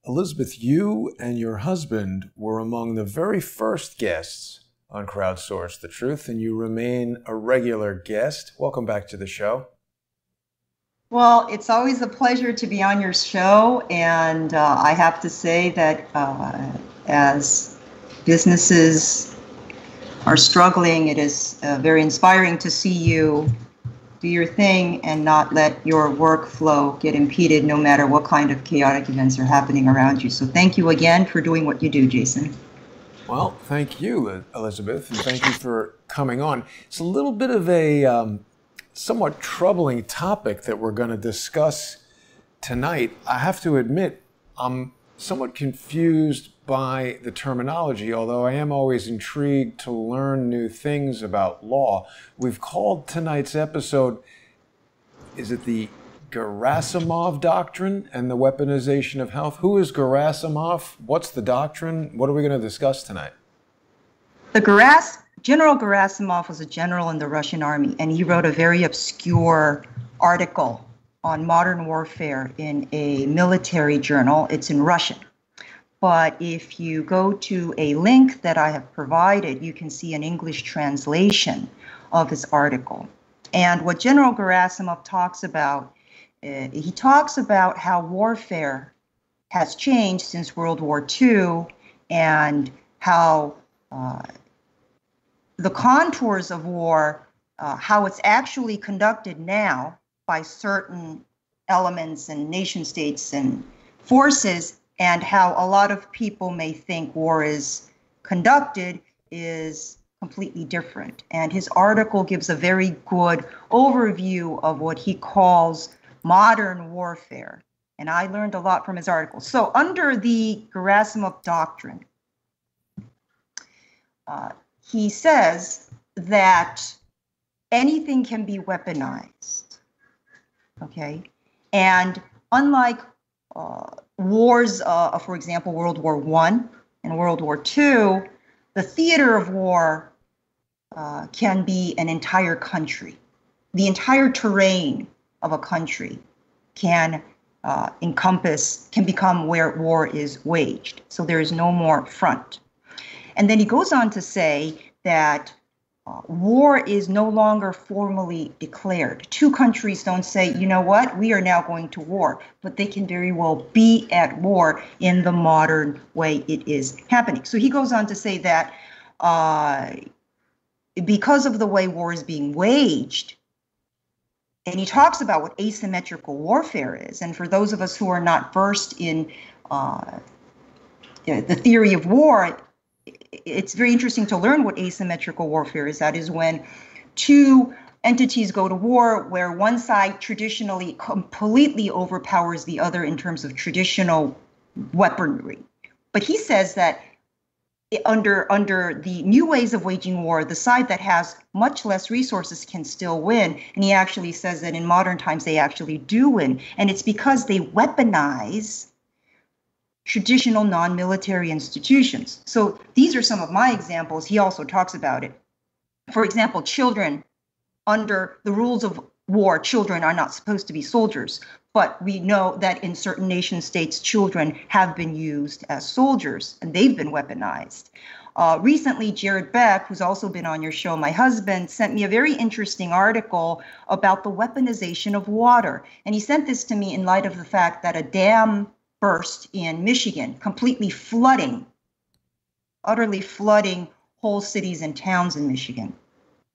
Elizabeth, you and your husband were among the very first guests on Crowdsource the Truth, and you remain a regular guest. Welcome back to the show. Well, it's always a pleasure to be on your show, and I have to say that as businesses are struggling, it is very inspiring to see you do your thing and not let your workflow get impeded no matter what kind of chaotic events are happening around you. So thank you again for doing what you do, Jason. Well, thank you, Elizabeth, and thank you for coming on. It's a little bit of a somewhat troubling topic that we're going to discuss tonight. I have to admit, I'm somewhat confused by the terminology, although I am always intrigued to learn new things about law. We've called tonight's episode, is it the Gerasimov Doctrine and the Weaponization of Health? Who is Gerasimov? What's the doctrine? What are we going to discuss tonight? General Gerasimov was a general in the Russian army, and he wrote a very obscure article on modern warfare in a military journal. It's in Russian. But if you go to a link that I have provided, you can see an English translation of his article. And what General Gerasimov talks about, he talks about how warfare has changed since World War II and how the contours of war, how it's actually conducted now by certain elements and nation states and forces, and how a lot of people may think war is conducted is completely different. And his article gives a very good overview of what he calls modern warfare. And I learned a lot from his article. So under the Gerasimov Doctrine, he says that anything can be weaponized, okay? And unlike wars, for example, World War I and World War II, the theater of war can be an entire country. The entire terrain of a country can become where war is waged. So there is no more front. And then he goes on to say that war is no longer formally declared. Two countries don't say, you know what, we are now going to war, but they can very well be at war in the modern way it is happening. So he goes on to say that because of the way war is being waged, and he talks about what asymmetrical warfare is. And for those of us who are not versed in the theory of war, it's very interesting to learn what asymmetrical warfare is. That is when two entities go to war where one side traditionally completely overpowers the other in terms of traditional weaponry. But he says that under the new ways of waging war, the side that has much less resources can still win. And he actually says that in modern times, they actually do win. And it's because they weaponize traditional non-military institutions. So these are some of my examples. He also talks about it. For example, children, under the rules of war, children are not supposed to be soldiers. But we know that in certain nation states, children have been used as soldiers, and they've been weaponized. Recently, Lee Beck, who's also been on your show, my husband, sent me a very interesting article about the weaponization of water. And he sent this to me in light of the fact that a dam burst in Michigan, completely flooding, utterly flooding whole cities and towns in Michigan.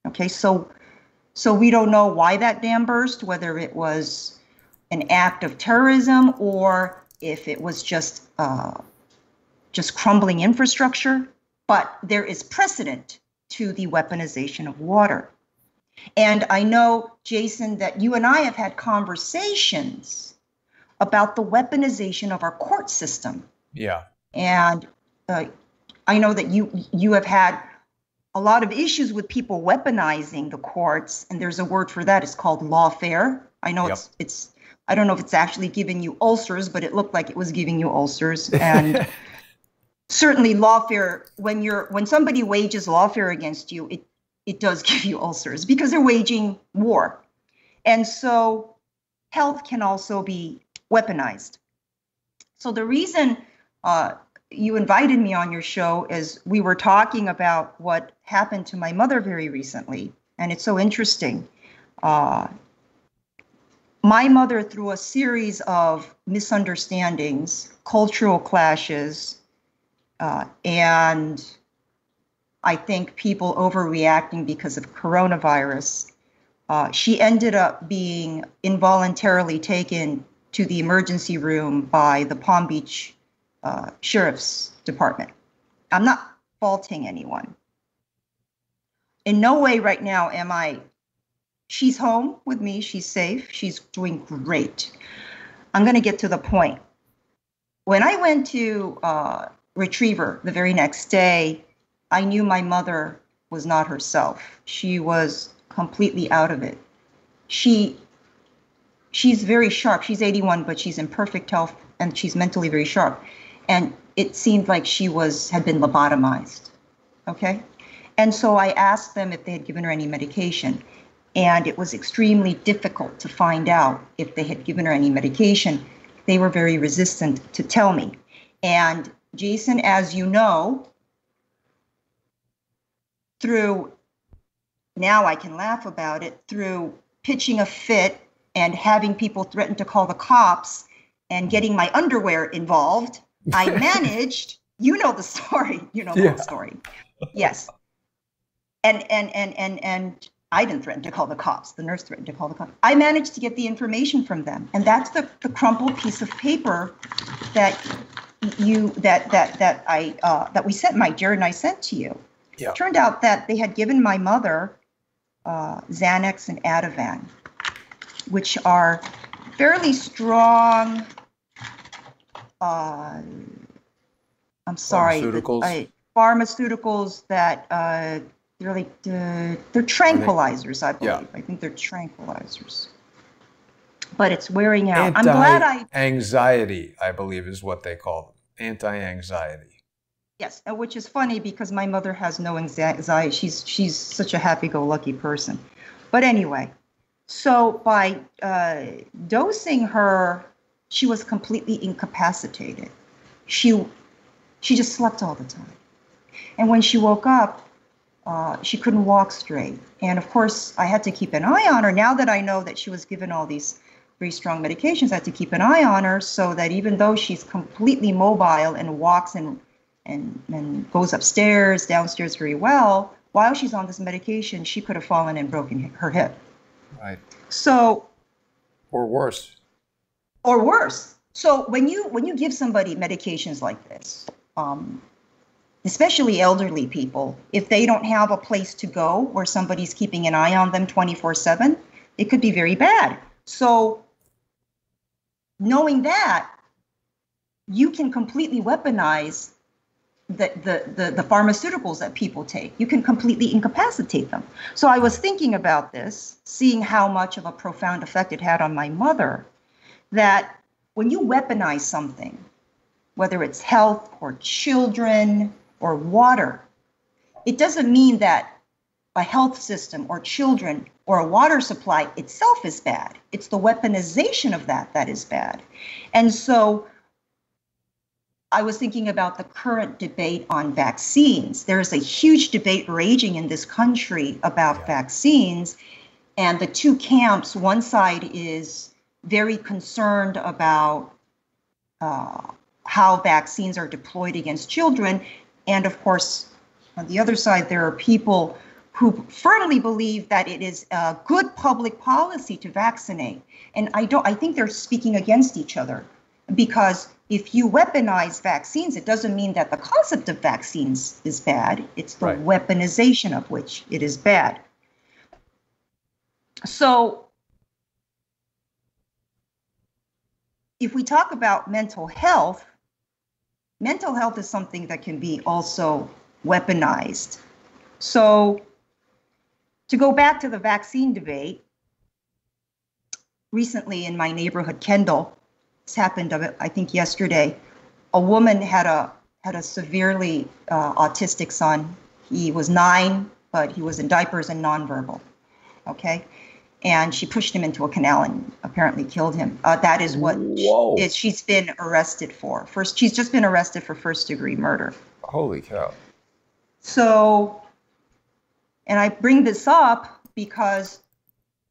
Okay, so we don't know why that dam burst, whether it was an act of terrorism or if it was just crumbling infrastructure. But there is precedent to the weaponization of water. And I know, Jason, that you and I have had conversations about the weaponization of our court system. Yeah. And I know that you have had a lot of issues with people weaponizing the courts, and there's a word for that. It's called lawfare. I know it's I don't know if it's actually giving you ulcers, but it looked like it was giving you ulcers. And certainly lawfare, when somebody wages lawfare against you, it does give you ulcers because they're waging war. And so health can also be weaponized. So the reason you invited me on your show is we were talking about what happened to my mother very recently. And it's so interesting. My mother, through a series of misunderstandings, cultural clashes, and I think people overreacting because of coronavirus, she ended up being involuntarily taken to the emergency room by the Palm Beach Sheriff's Department. I'm not faulting anyone. In no way right now am I. She's home with me. She's safe. She's doing great. I'm going to get to the point. When I went to retrieve her the very next day, I knew my mother was not herself. She was completely out of it. She's very sharp. She's 81, but she's in perfect health, and she's mentally very sharp. And it seemed like she had been lobotomized. Okay? And so I asked them if they had given her any medication. And it was extremely difficult to find out if they had given her any medication. They were very resistant to tell me. And Jason, as you know, now I can laugh about it, through pitching a fit and having people threaten to call the cops and getting my underwear involved, I managed, you know the story, the whole story. Yes. And I didn't threaten to call the cops. The nurse threatened to call the cops. I managed to get the information from them. And that's the crumpled piece of paper that we sent, Mike, Jared and I sent to you. Yeah. It turned out that they had given my mother Xanax and Ativan, which are fairly strong. I'm sorry. Pharmaceuticals that they're tranquilizers, I believe. Yeah. I think they're tranquilizers. But it's wearing out. I'm glad anxiety, I believe, is what they call them. Anti-anxiety. Yes, which is funny because my mother has no anxiety. She's such a happy-go-lucky person. But anyway, so by dosing her, she was completely incapacitated. She just slept all the time. And when she woke up, she couldn't walk straight. And of course, I had to keep an eye on her. Now that I know that she was given all these very strong medications, I had to keep an eye on her so that even though she's completely mobile and walks and goes upstairs, downstairs very well, while she's on this medication, she could have fallen and broken her hip. Right. So. Or worse. Or worse. So when you give somebody medications like this, especially elderly people, if they don't have a place to go where somebody's keeping an eye on them 24/7, it could be very bad. So knowing that, you can completely weaponize the pharmaceuticals that people take. You can completely incapacitate them. So I was thinking about this, seeing how much of a profound effect it had on my mother, that when you weaponize something, whether it's health or children or water, it doesn't mean that a health system or children or a water supply itself is bad. It's the weaponization of that is bad. And so I was thinking about the current debate on vaccines. There's a huge debate raging in this country about vaccines. And the two camps, one side is very concerned about how vaccines are deployed against children. And of course, on the other side, there are people who firmly believe that it is a good public policy to vaccinate. And I think they're speaking against each other, because if you weaponize vaccines, it doesn't mean that the concept of vaccines is bad. It's the weaponization of which it is bad. So if we talk about mental health is something that can be also weaponized. So to go back to the vaccine debate, recently in my neighborhood, Kendall, this happened, I think, yesterday. A woman had a severely autistic son. He was 9, but he was in diapers and nonverbal. Okay, and she pushed him into a canal and apparently killed him. That is what she's been arrested for. First, she's just been arrested for first-degree murder. Holy cow. So, and I bring this up because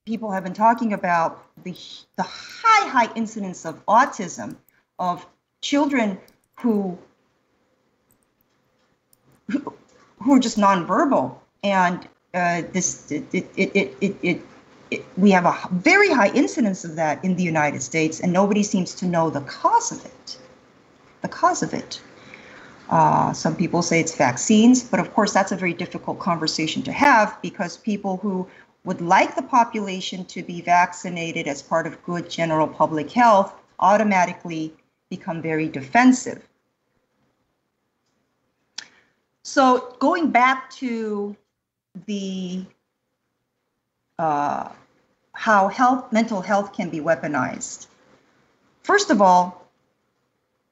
people have been talking about the high incidence of autism of children who are just nonverbal, and we have a very high incidence of that in the United States, and nobody seems to know the cause of it. Some people say it's vaccines, but of course that's a very difficult conversation to have, because people who would like the population to be vaccinated as part of good general public health automatically become very defensive. So going back to the how mental health can be weaponized. First of all,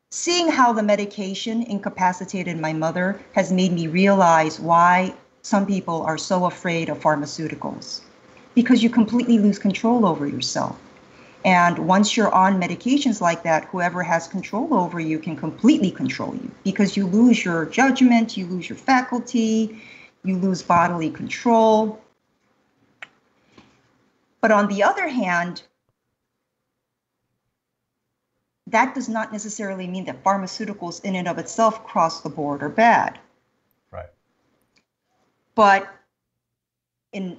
seeing how the medication incapacitated my mother has made me realize why some people are so afraid of pharmaceuticals, because you completely lose control over yourself. And once you're on medications like that, whoever has control over you can completely control you, because you lose your judgment, you lose your faculty, you lose bodily control. But on the other hand, that does not necessarily mean that pharmaceuticals in and of itself across the board are bad. Right. But in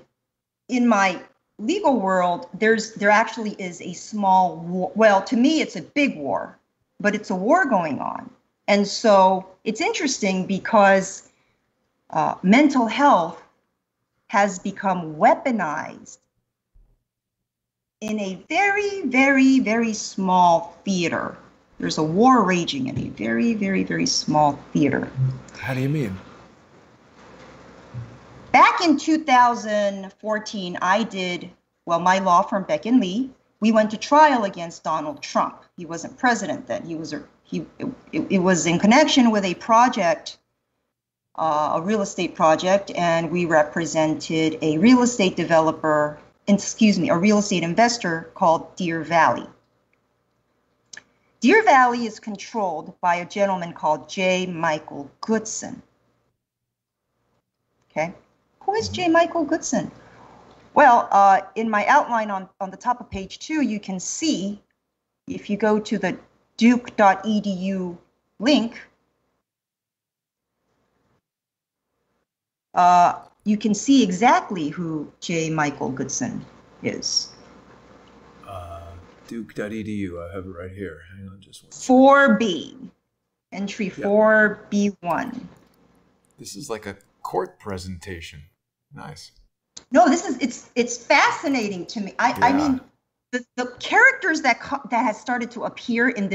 my legal world, there actually is a small war. Well, to me, it's a big war, but it's a war going on. And so it's interesting because mental health has become weaponized in a very, very, very small theater. There's a war raging in a very, very, very small theater. How do you mean? Back in 2014, my law firm, Beck and Lee, we went to trial against Donald Trump. He wasn't president then. It was in connection with a project, a real estate project, and we represented a real estate developer, a real estate investor called Deer Valley. Deer Valley is controlled by a gentleman called J. Michael Goodson. Okay, who is J. Michael Goodson? Well, in my outline on the top of page 2, you can see, if you go to the duke.edu link, you can see exactly who J. Michael Goodson is. Duke.edu, I have it right here. Hang on just one. 4B, entry 4B1. This is like a court presentation. Nice. No, it's fascinating to me. I mean, the characters that has started to appear in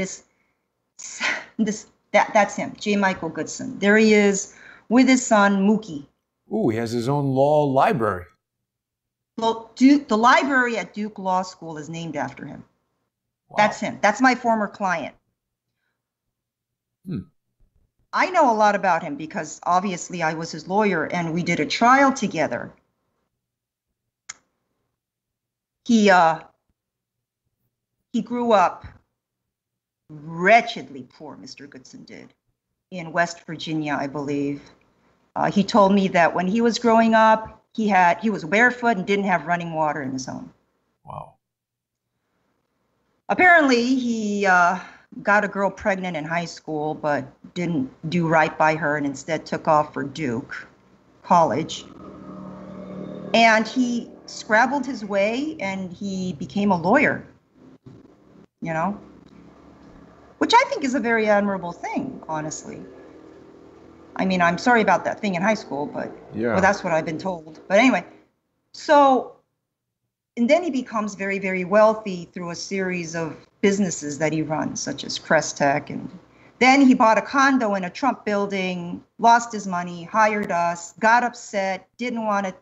that's him, J. Michael Goodson. There he is with his son Mookie. Ooh, he has his own law library. Well, the library at Duke Law School is named after him. Wow. That's him. That's my former client. I know a lot about him because obviously I was his lawyer and we did a trial together. He grew up wretchedly poor, Mr. Goodson did, in West Virginia, I believe. He told me that when he was growing up, he was barefoot and didn't have running water in his home. Wow. Apparently, he got a girl pregnant in high school, but didn't do right by her and instead took off for Duke College. And he scrabbled his way and he became a lawyer, which I think is a very admirable thing, honestly. I mean, I'm sorry about that thing in high school, but well, that's what I've been told. But anyway, and then he becomes very, very wealthy through a series of businesses that he runs, such as Crest Tech. And then he bought a condo in a Trump building, lost his money, hired us, got upset, didn't want to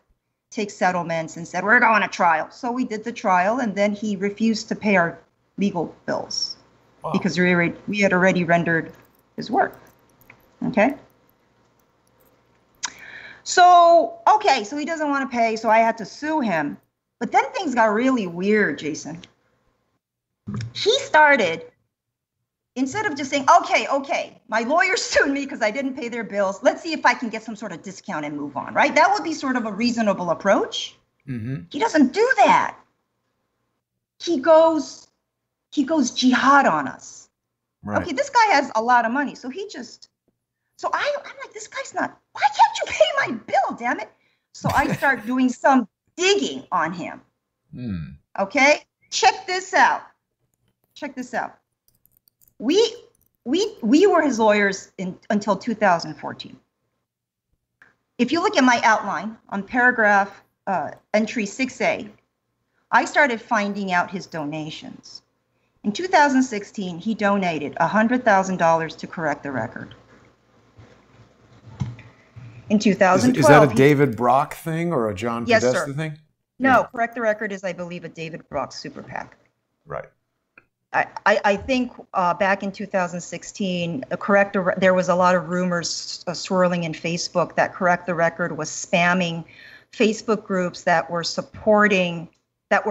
take settlements, and said, we're going to trial. So we did the trial, and then he refused to pay our legal bills because we had already rendered his work. Okay? So he doesn't want to pay, so I had to sue him. But then things got really weird, Jason. He started, instead of just saying, okay, my lawyer sued me because I didn't pay their bills. Let's see if I can get some sort of discount and move on, right? That would be sort of a reasonable approach. Mm-hmm. He doesn't do that. He goes jihad on us. Right. Okay, this guy has a lot of money, so I'm like, this guy's not, why can't you pay my bill, damn it? So I start doing some digging on him. Okay, check this out. We were his lawyers until 2014. If you look at my outline on paragraph entry 6A, I started finding out his donations. In 2016, he donated $100,000 to correct the record. In 2012, is that a David Brock thing or a John Podesta thing? No, Correct the Record is, I believe, a David Brock super PAC. Right. I think back in 2016, there was a lot of rumors swirling in Facebook that Correct the Record was spamming Facebook groups that were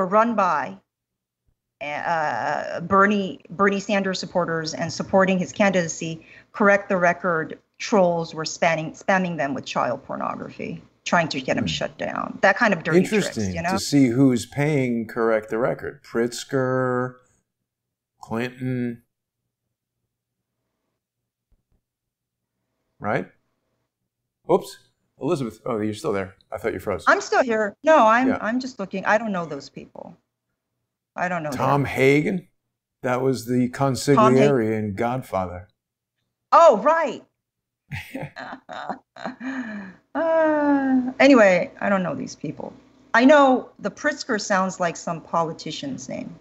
run by Bernie Sanders supporters and supporting his candidacy. Correct the Record trolls were spamming them with child pornography, trying to get him shut down. That kind of dirty tricks, you know? To see who's paying Correct the Record. Pritzker, Clinton, right? Oops, Elizabeth. Oh, you're still there. I thought you froze. I'm still here. No, I'm just looking. I don't know those people. I don't know. Tom Hagen. That was the consigliere in Godfather. Oh, right. Anyway, I don't know these people. I know the Pritzker sounds like some politician's name.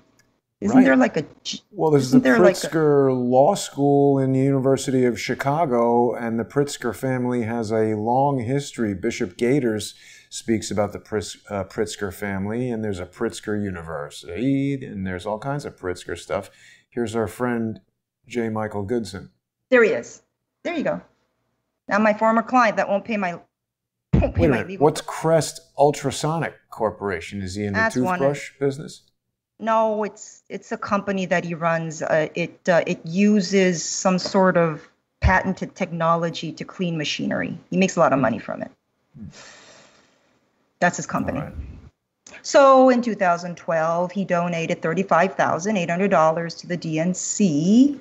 Isn't there like a... Well, there's the Pritzker Law School in the University of Chicago, and the Pritzker family has a long history. Bishop Gators speaks about the Pritzker family, and there's a Pritzker University, and there's all kinds of Pritzker stuff. Here's our friend, J. Michael Goodson. There he is. There you go. Now my former client that won't pay my legal... What's Crest Ultrasonic Corporation? Is he in the toothbrush business? No, it's a company that he runs. It uses some sort of patented technology to clean machinery. He makes a lot of money from it. That's his company. Right. So in 2012, he donated $35,800 to the DNC.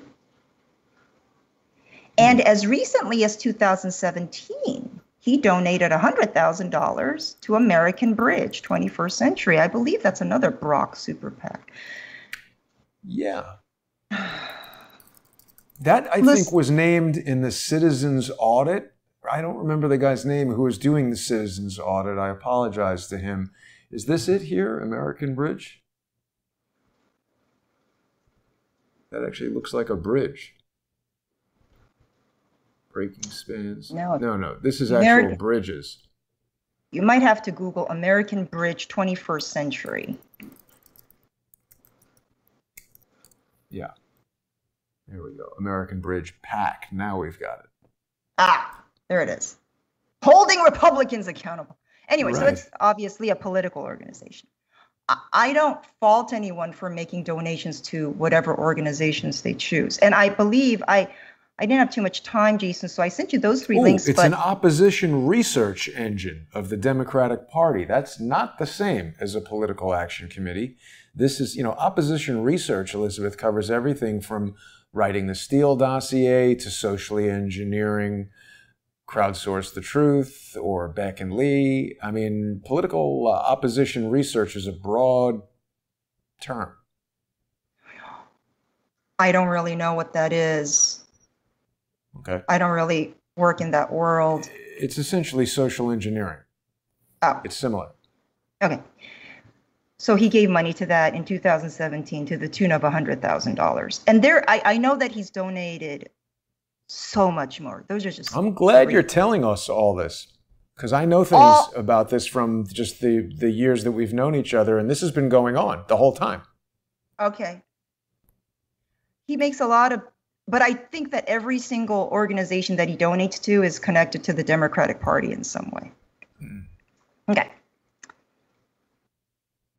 And as recently as 2017, he donated $100,000 to American Bridge, 21st Century. I believe that's another Brock super PAC. Yeah. That, I think, was named in the Citizens Audit. I don't remember the guy's name who was doing the Citizens Audit. I apologize to him. Is this it here, American Bridge? That actually looks like a bridge. Breaking spans. No. This is actual bridges. You might have to Google American Bridge 21st Century. Yeah. There we go. American Bridge PAC. Now we've got it. Ah, there it is. Holding Republicans accountable. Anyway, So it's obviously a political organization. I don't fault anyone for making donations to whatever organizations they choose. And I believe I didn't have too much time, Jason, so I sent you those three links. It's an opposition research engine of the Democratic Party. That's not the same as a political action committee. This is, opposition research, Elizabeth, covers everything from writing the Steele dossier to socially engineering Crowdsource the Truth or Beck and Lee. I mean, political opposition research is a broad term. I don't really know what that is. Okay. I don't really work in that world. It's essentially social engineering. Oh. It's similar. Okay. So he gave money to that in 2017 to the tune of $100,000. And I know that he's donated so much more. Those are just... I'm glad you're telling us all this, because I know things about this from just the years that we've known each other, and this has been going on the whole time. Okay. He makes a lot of... But I think that every single organization that he donates to is connected to the Democratic Party in some way. Okay.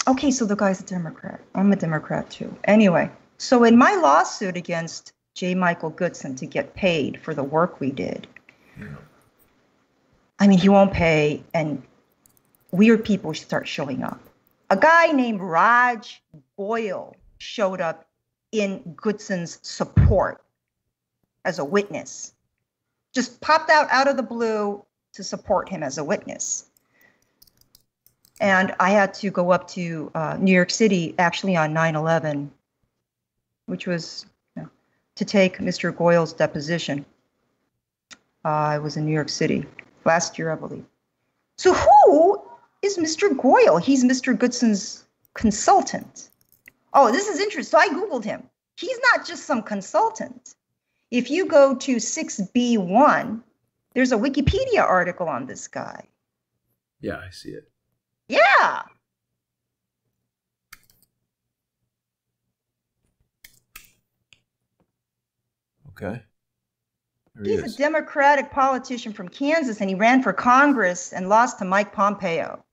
Okay, so the guy's a Democrat. I'm a Democrat too. Anyway, so in my lawsuit against J. Michael Goodson to get paid for the work we did, I mean, he won't pay, and weird people start showing up. A guy named Raj Goyal showed up in Goodson's support as a witness. Just popped out of the blue to support him as a witness. And I had to go up to New York City, actually on 9/11, which was to take Mr. Goyal's deposition. I was in New York City last year, I believe. So who is Mr. Goyal? He's Mr. Goodson's consultant. Oh, this is interesting. So I Googled him. He's not just some consultant. If you go to 6B1, there's a Wikipedia article on this guy. Yeah, I see it. Yeah. Okay. He's a Democratic politician from Kansas, and he ran for Congress and lost to Mike Pompeo.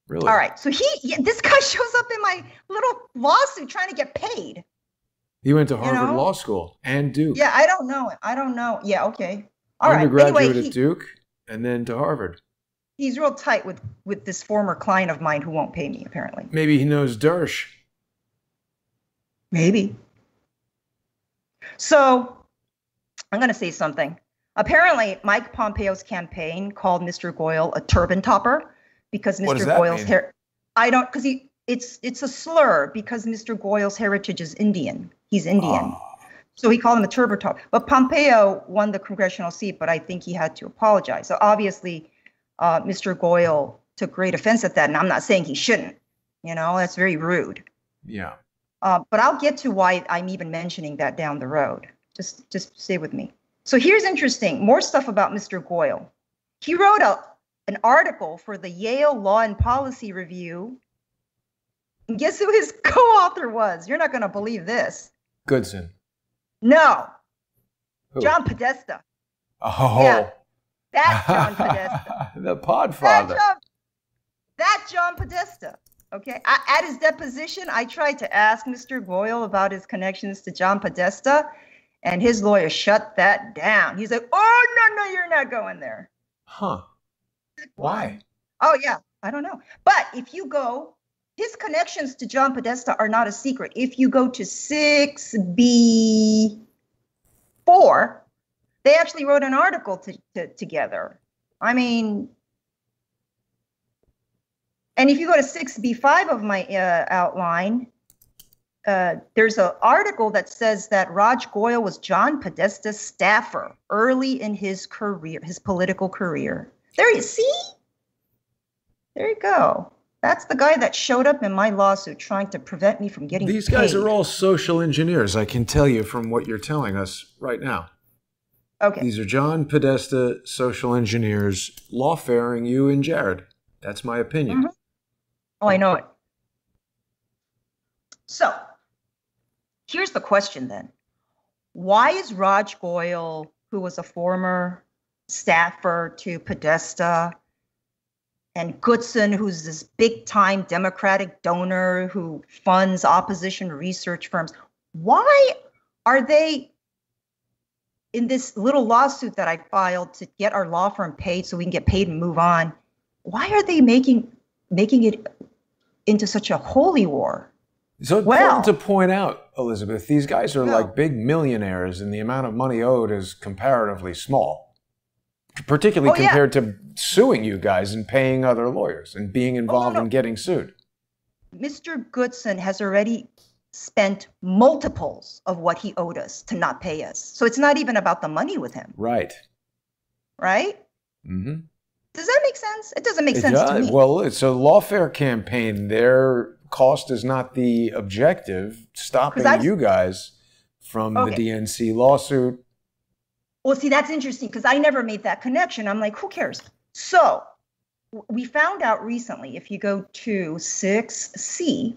Really? All right. So this guy shows up in my little lawsuit trying to get paid. He went to Harvard Law School and Duke. Yeah, I don't know it. I don't know. Yeah, okay. All right. Undergraduate anyway, at Duke and then to Harvard. He's real tight with this former client of mine who won't pay me, apparently. Maybe he knows Dersh. Maybe. So I'm going to say something. Apparently, Mike Pompeo's campaign called Mr. Goyal a turban topper because Mr. Goyal's hair. I don't, because it's a slur because Mr. Goyal's heritage is Indian. He's Indian. Oh. So he called him a turban topper. But Pompeo won the congressional seat, but I think he had to apologize. So obviously, Mr. Goyal took great offense at that. And I'm not saying he shouldn't. That's very rude. Yeah. But I'll get to why I'm even mentioning that down the road. Just stay with me. So here's interesting. More stuff about Mr. Goyal. He wrote an article for the Yale Law and Policy Review. And guess who his co-author was? You're not going to believe this. Goodson. No. Who? John Podesta. Oh. Yeah, that John Podesta. The Podfather. That John Podesta. Okay. At his deposition, I tried to ask Mr. Goyal about his connections to John Podesta, and his lawyer shut that down. He's like, oh, no, you're not going there. Huh. Why? Oh, yeah. I don't know. But if you go, his connections to John Podesta are not a secret. If you go to 6B4, they actually wrote an article together. I mean, and if you go to 6B5 of my outline, there's an article that says that Raj Goyal was John Podesta's staffer early in his career, his political career. There you see? There you go. That's the guy that showed up in my lawsuit trying to prevent me from getting These paid. guys are all social engineers, I can tell you from what you're telling us right now. Okay. These are John Podesta social engineers lawfaring you and Jared. That's my opinion. Mm-hmm. Oh, I know it. So here's the question then. Why is Raj Goyal, who was a former staffer to Podesta, and Goodson, who's this big-time Democratic donor who funds opposition research firms, why are they in this little lawsuit that I filed to get our law firm paid so we can get paid and move on? Why are they making it into such a holy war? So it's important to point out, Elizabeth, these guys are like big millionaires and the amount of money owed is comparatively small, particularly compared to suing you guys and paying other lawyers and being involved in getting sued. Mr. Goodson has already spent multiples of what he owed us to not pay us. So it's not even about the money with him. Right. Right? Mm-hmm. Does that make sense? It doesn't make sense to me. Well, it's a lawfare campaign. Their cost is not the objective, stopping you guys from the DNC lawsuit. Well, see, that's interesting because I never made that connection. I'm like, who cares? So we found out recently, if you go to 6C,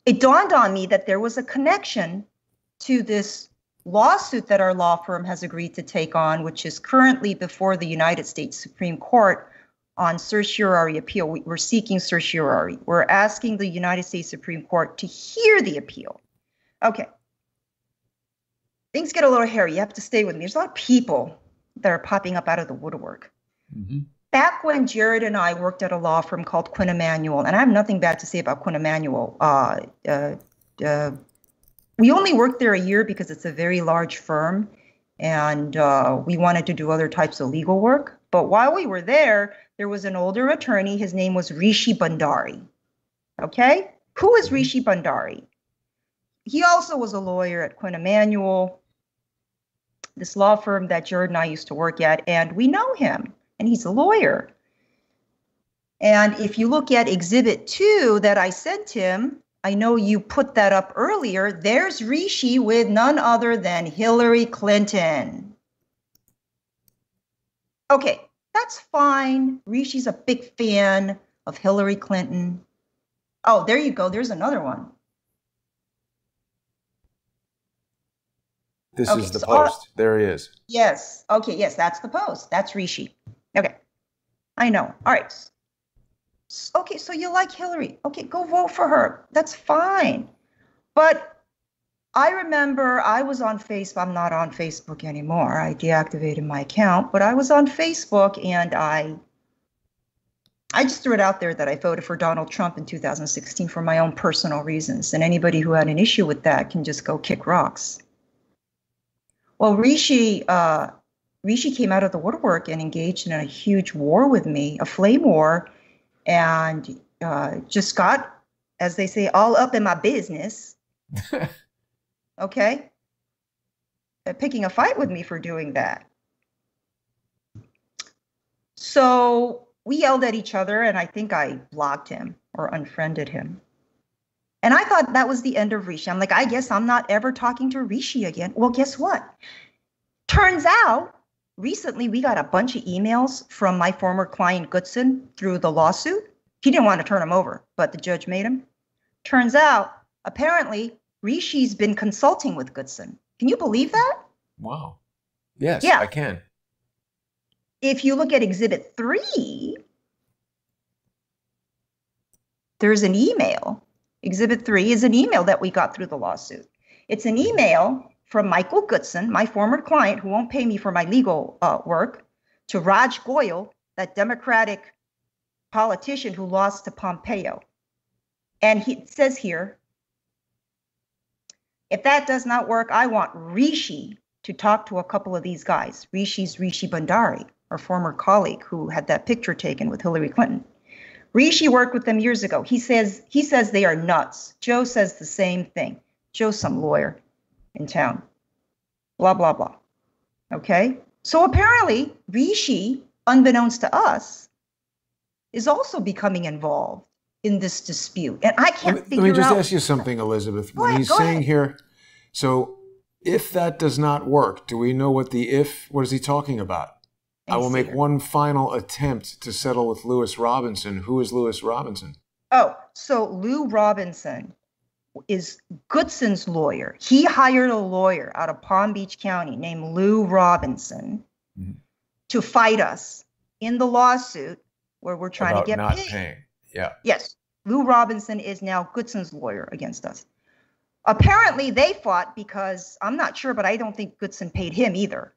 it dawned on me that there was a connection to this lawsuit that our law firm has agreed to take on, which is currently before the United States Supreme Court on certiorari appeal. We're seeking certiorari. We're asking the United States Supreme Court to hear the appeal. Okay. Things get a little hairy. You have to stay with me. There's a lot of people that are popping up out of the woodwork. Mm-hmm. Back when Jared and I worked at a law firm called Quinn Emanuel, and I have nothing bad to say about Quinn Emanuel. We only worked there a year because it's a very large firm, and we wanted to do other types of legal work. But while we were there was an older attorney. His name was Rishi Bhandari. Okay? Who is Rishi Bhandari? He also was a lawyer at Quinn Emanuel, this law firm that Jared and I used to work at, and we know him, and he's a lawyer. And if you look at Exhibit 2 that I sent him, I know you put that up earlier, there's Rishi with none other than Hillary Clinton. Okay, that's fine. Rishi's a big fan of Hillary Clinton. Oh, there you go. There's another one. This is the post. There he is. Yes. Okay. Yes, that's the post. That's Rishi. Okay. I know. All right. Okay. So you like Hillary. Okay. Go vote for her. That's fine. But I remember I was on Facebook. I'm not on Facebook anymore. I deactivated my account, but I was on Facebook, and I just threw it out there that I voted for Donald Trump in 2016 for my own personal reasons. And anybody who had an issue with that can just go kick rocks. Well, Rishi came out of the woodwork and engaged in a huge war with me, a flame war, and just got, as they say, all up in my business. Okay? Picking a fight with me for doing that. So we yelled at each other, and I think I blocked him or unfriended him. And I thought that was the end of Rishi. I'm like, I guess I'm not ever talking to Rishi again. Well, guess what? Turns out, recently we got a bunch of emails from my former client Goodson through the lawsuit. He didn't want to turn him over, but the judge made him. Turns out, apparently, Rishi's been consulting with Goodson. Can you believe that? Wow. Yes, yeah. I can. If you look at Exhibit 3, there's an email. Exhibit 3 is an email that we got through the lawsuit. It's an email from Michael Goodson, my former client who won't pay me for my legal work, to Raj Goyal, that Democratic politician who lost to Pompeo. And he says here, if that does not work, I want Rishi to talk to a couple of these guys. Rishi's Rishi Bhandari, our former colleague who had that picture taken with Hillary Clinton. Rishi worked with them years ago. He says they are nuts. Joe says the same thing. Joe's some lawyer in town. Blah, blah, blah. Okay? So apparently, Rishi, unbeknownst to us, is also becoming involved in this dispute. And I can't figure out... Let me just ask you something, Elizabeth. When he's saying here, so if that does not work, do we know what is he talking about? I will make one final attempt to settle with Lewis Robinson. Who is Lewis Robinson? Oh, so Lou Robinson is Goodson's lawyer. He hired a lawyer out of Palm Beach County named Lou Robinson to fight us in the lawsuit where we're trying to get not paid. Paying. Yeah. Yes. Lou Robinson is now Goodson's lawyer against us. Apparently they fought because, I'm not sure, but I don't think Goodson paid him either.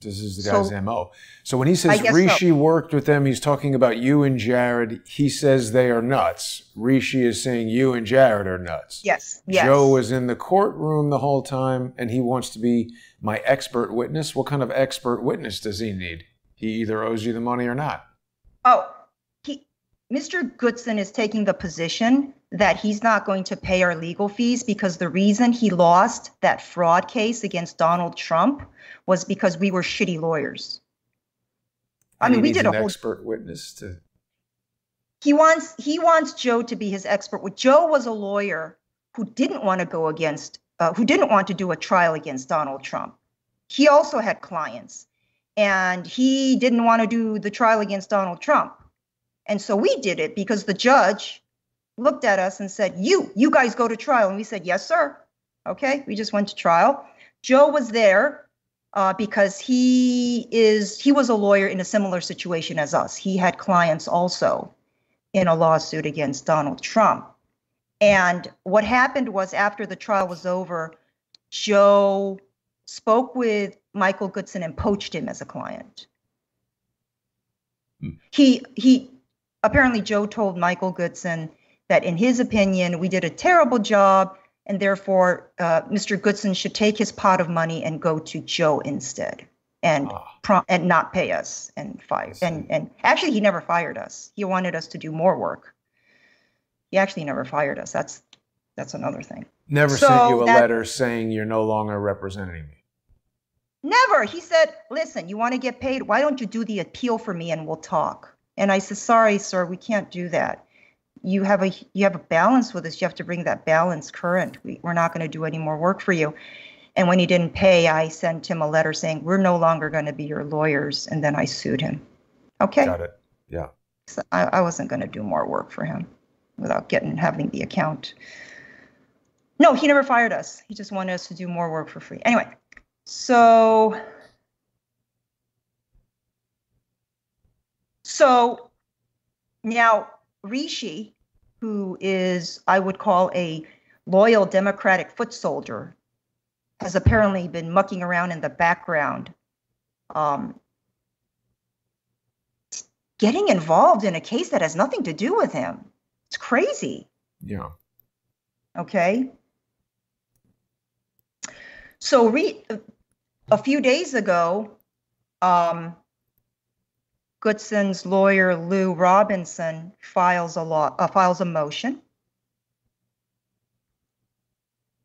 This is the guy's MO. So when he says Rishi worked with them, he's talking about you and Jared. He says they are nuts. Rishi is saying you and Jared are nuts. Yes. Joe was in the courtroom the whole time, and he wants to be my expert witness. What kind of expert witness does he need? He either owes you the money or not. Oh, Mr. Goodson is taking the position that he's not going to pay our legal fees because the reason he lost that fraud case against Donald Trump was because we were shitty lawyers. I mean, we did a whole expert witness to. He wants Joe to be his expert. Joe was a lawyer who didn't want to who didn't want to do a trial against Donald Trump. He also had clients, and he didn't want to do the trial against Donald Trump. And so we did it because the judge looked at us and said, you guys go to trial. And we said, yes, sir. Okay, we just went to trial. Joe was there. because he was a lawyer in a similar situation as us. He had clients also in a lawsuit against Donald Trump. And what happened was, after the trial was over, Joe spoke with Michael Goodson and poached him as a client. He apparently, Joe told Michael Goodson that in his opinion, we did a terrible job, and therefore Mr. Goodson should take his pot of money and go to Joe instead, and not pay us and fire. And actually, he never fired us. He wanted us to do more work. He actually never fired us. That's another thing. Never sent you a letter saying you're no longer representing me. Never. He said, listen, you want to get paid? Why don't you do the appeal for me and we'll talk? And I said, sorry, sir, we can't do that. You have a balance with us. You have to bring that balance current. We're not going to do any more work for you. And when he didn't pay, I sent him a letter saying, we're no longer going to be your lawyers. And then I sued him. Okay. Got it. Yeah. So I wasn't going to do more work for him without having the account. No, he never fired us. He just wanted us to do more work for free. Anyway, so now Rishi, who is, I would call, a loyal Democratic foot soldier, has apparently been mucking around in the background, getting involved in a case that has nothing to do with him. It's crazy. Yeah. Okay. So a few days ago, Goodson's lawyer, Lou Robinson, files a motion.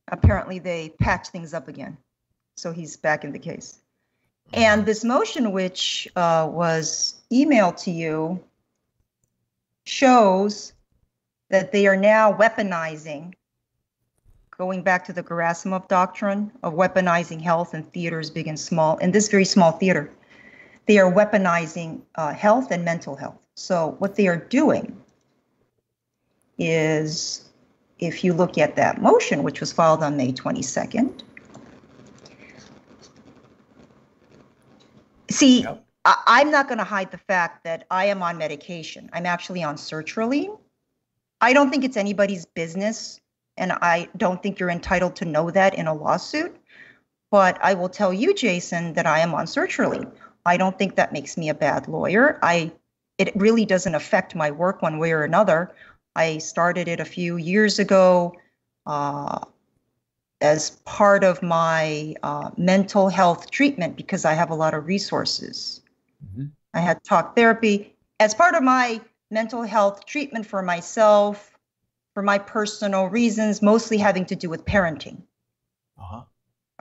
Apparently, they patched things up again, so he's back in the case. And this motion, which was emailed to you, shows that they are now weaponizing, going back to the Gerasimov doctrine of weaponizing health in theaters big and small, in this very small theater. They are weaponizing health and mental health. So what they are doing is, if you look at that motion, which was filed on May 22nd, see, yep. I'm not going to hide the fact that I am on medication. I'm actually on sertraline. I don't think it's anybody's business, and I don't think you're entitled to know that in a lawsuit. But I will tell you, Jason, that I am on sertraline. I don't think that makes me a bad lawyer. It really doesn't affect my work one way or another. I started it a few years ago as part of my mental health treatment because I have a lot of resources. Mm-hmm. I had talk therapy as part of my mental health treatment for myself, for my personal reasons, mostly having to do with parenting. Uh-huh.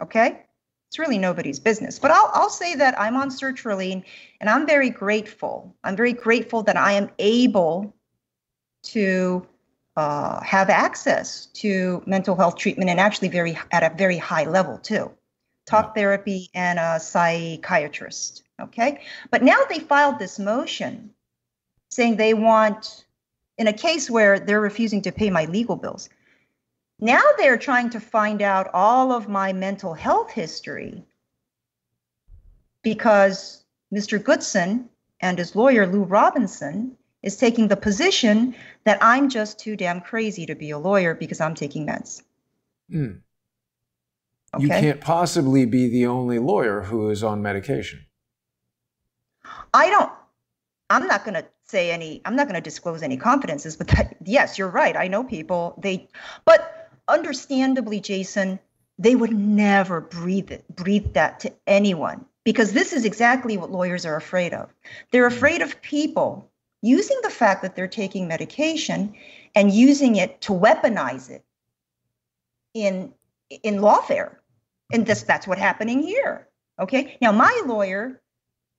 Okay? It's really nobody's business. But I'll say that I'm on sertraline, and I'm very grateful. I'm very grateful that I am able to have access to mental health treatment, and actually at a very high level too. Talk therapy and a psychiatrist. Okay? But now they filed this motion saying they want, in a case where they're refusing to pay my legal bills, now they're trying to find out all of my mental health history because Mr. Goodson and his lawyer, Lou Robinson, is taking the position that I'm just too damn crazy to be a lawyer because I'm taking meds. Mm. Okay? You can't possibly be the only lawyer who is on medication. I'm not going to disclose any confidences, but yes, you're right. I know people, but understandably, Jason, they would never breathe that to anyone because this is exactly what lawyers are afraid of. They're afraid of people using the fact that they're taking medication and using it to weaponize it in lawfare. And that's what's happening here. Okay. Now, my lawyer,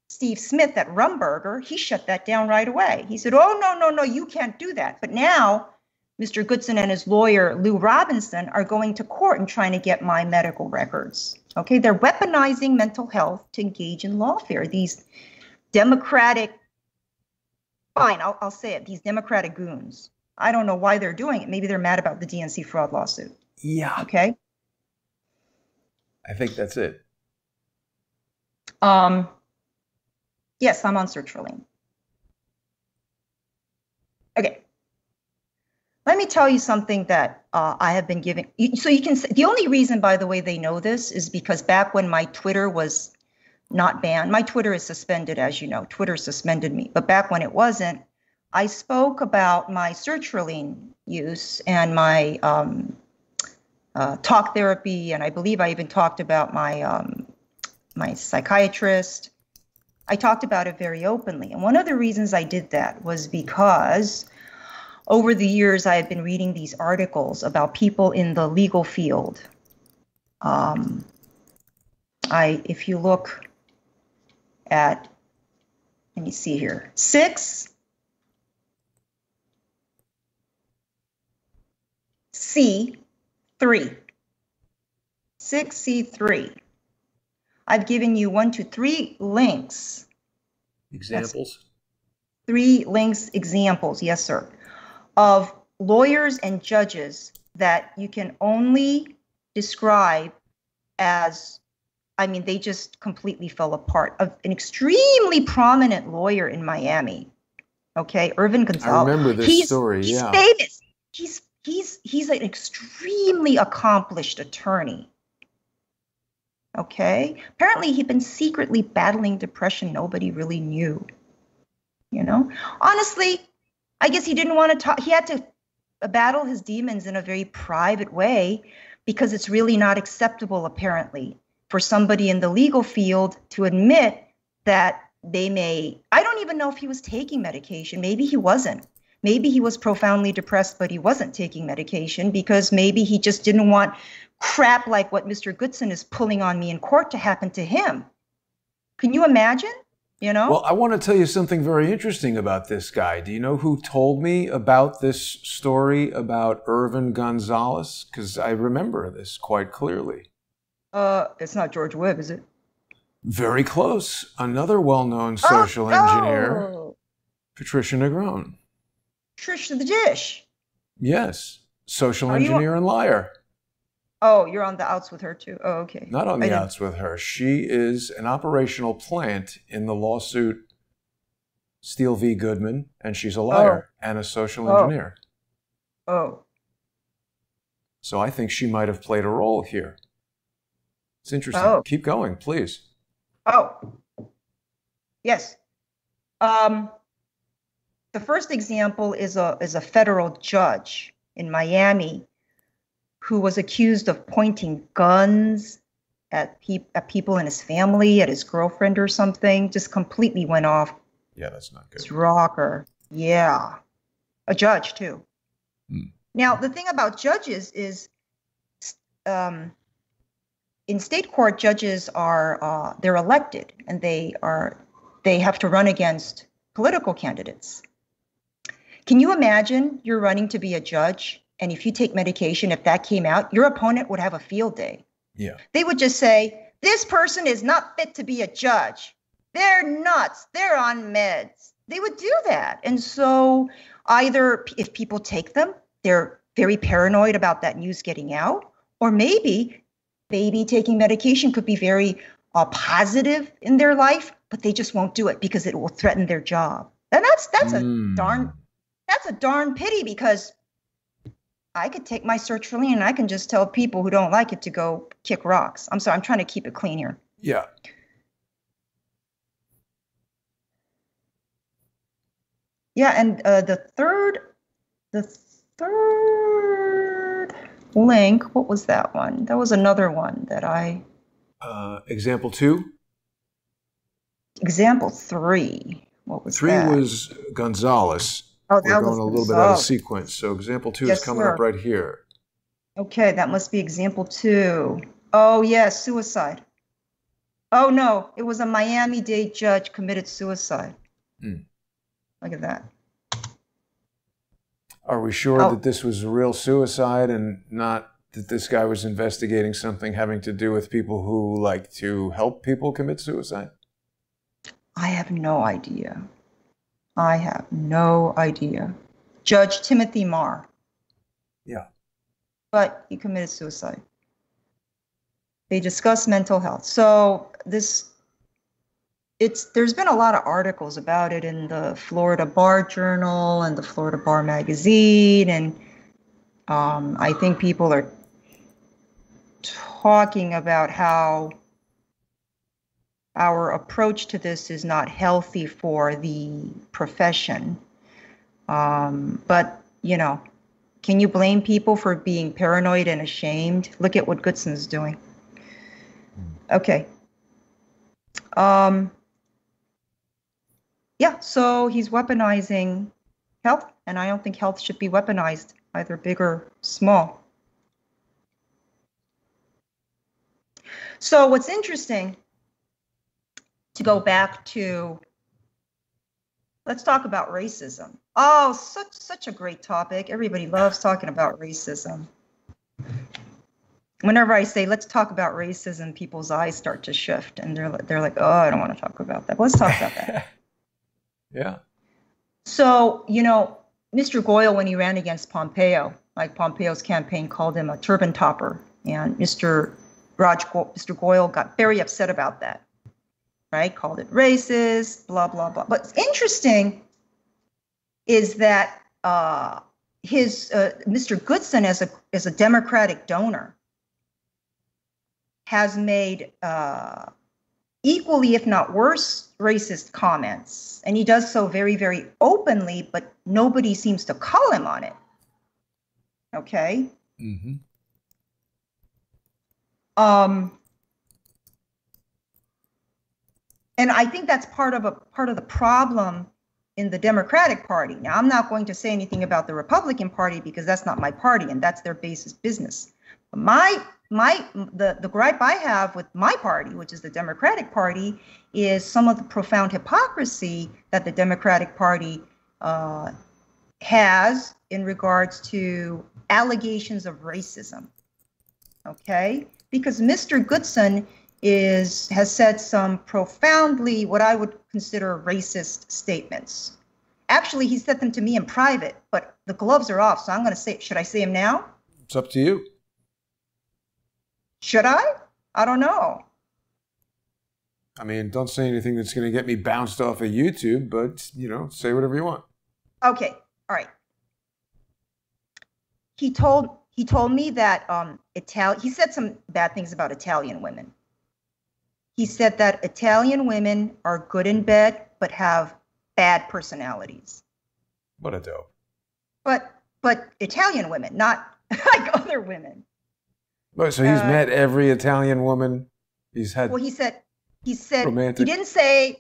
Steve Smith at Rumberger, he shut that down right away. He said, oh, no, you can't do that. But now Mr. Goodson and his lawyer, Lou Robinson, are going to court and trying to get my medical records. Okay, they're weaponizing mental health to engage in lawfare. These Democratic, I'll say it, these Democratic goons. I don't know why they're doing it. Maybe they're mad about the DNC fraud lawsuit. Yeah. Okay. I think that's it. Um, yes, I'm on sertraline. Okay. Let me tell you something that I have been giving. So you can. The only reason, by the way, they know this is because back when my Twitter was not banned, my Twitter is suspended, as you know. Twitter suspended me. But back when it wasn't, I spoke about my sertraline use and my talk therapy, and I believe I even talked about my psychiatrist. I talked about it very openly. And one of the reasons I did that was because over the years, I have been reading these articles about people in the legal field. If you look at, let me see here, 6C3. 6C3. I've given you 1, 2, 3 links. Examples? That's 3 links, examples, yes, sir, of lawyers and judges that you can only describe as, I mean, they just completely fell apart. An extremely prominent lawyer in Miami, okay, Irvin Gonzalez. I remember this story, he's yeah. Famous. He's an extremely accomplished attorney. Okay, apparently he'd been secretly battling depression. Nobody really knew. You know, honestly, I guess he didn't want to talk. He had to battle his demons in a very private way because it's really not acceptable, apparently, for somebody in the legal field to admit that they may. I don't even know if he was taking medication. Maybe he wasn't. Maybe he was profoundly depressed, but he wasn't taking medication because maybe he just didn't want crap like what Mr. Goodson is pulling on me in court to happen to him. Can you imagine? You know? Well, I want to tell you something very interesting about this guy. Do you know who told me about this story about Irvin Gonzalez? Because I remember this quite clearly. It's not George Webb, is it? Very close. Another well-known social engineer, Patricia Negron. Trish the Dish. Yes. Social engineer and liar. Oh, you're on the outs with her too. Oh, okay. Not on the outs with her. She is an operational plant in the lawsuit Steele v. Goodman, and she's a liar and a social engineer. Oh. So I think she might have played a role here. It's interesting. Keep going, please. Oh. Yes. The first example is a federal judge in Miami who was accused of pointing guns at people in his family, at his girlfriend or something. Just completely went off. Yeah, that's not good. It's rocker. Yeah. A judge, too. Now, the thing about judges is in state court, judges are they're elected, and they have to run against political candidates. Can you imagine you're running to be a judge, and if you take medication, if that came out, your opponent would have a field day. Yeah. They would just say, this person is not fit to be a judge. They're nuts. They're on meds. They would do that. And so either if people take them, they're very paranoid about that news getting out, or maybe taking medication could be very positive in their life, but they just won't do it because it will threaten their job. And that's a darn pity, because I could take my sertraline and I can just tell people who don't like it to go kick rocks. I'm sorry, I'm trying to keep it clean here. Yeah. Yeah, and the third link, what was that one? That was another one that I... Example 2? Example 3. What was 3 that? 3 was Gonzalez. Oh, We're going a little bit out of sequence. So example 2 is coming up right here. Okay, that must be example 2. Oh, yes, suicide. Oh, no, it was a Miami-Dade judge committed suicide. Look at that. Are we sure that this was a real suicide and not that this guy was investigating something having to do with people who like to help people commit suicide? I have no idea. I have no idea. Judge Timothy Marr. Yeah. But he committed suicide. They discussed mental health. So this there's been a lot of articles about it in the Florida Bar Journal and the Florida Bar Magazine, and I think people are talking about how our approach to this is not healthy for the profession. But, you know, can you blame people for being paranoid and ashamed? Look at what Goodson's doing. Okay. Yeah, so he's weaponizing health, and I don't think health should be weaponized, either big or small. So what's interesting, to go back to, let's talk about racism. Oh, such a great topic. Everybody loves talking about racism. Whenever I say, let's talk about racism, people's eyes start to shift, and they're like, oh, I don't want to talk about that. But let's talk about that. Yeah. So, you know, Mr. Goyle, when he ran against Pompeo, like Pompeo's campaign called him a turban topper, and Mr. Goyle got very upset about that, right? Called it racist, blah, blah, blah. But what's interesting is that Mr. Goodson, as a Democratic donor, has made equally, if not worse, racist comments. And he does so very, very openly, but nobody seems to call him on it. Okay? Mm-hmm. And I think that's part of the problem in the Democratic Party. Now, I'm not going to say anything about the Republican Party because that's not my party and that's their basis business. The gripe I have with my party, which is the Democratic Party, is some of the profound hypocrisy that the Democratic Party has in regards to allegations of racism. Okay? Because Mr. Goodson has said some profoundly, what I would consider racist statements. Actually, he said them to me in private, but the gloves are off, so I'm going to say, should I say them now? It's up to you. Should I? I don't know. I mean, don't say anything that's going to get me bounced off of YouTube, but, you know, say whatever you want. Okay. All right. He told me that he said some bad things about Italian women. He said that Italian women are good in bed, but have bad personalities. What a dope. But Italian women, not like other women. But so he's met every Italian woman he's had. Well, he said romantic. he didn't say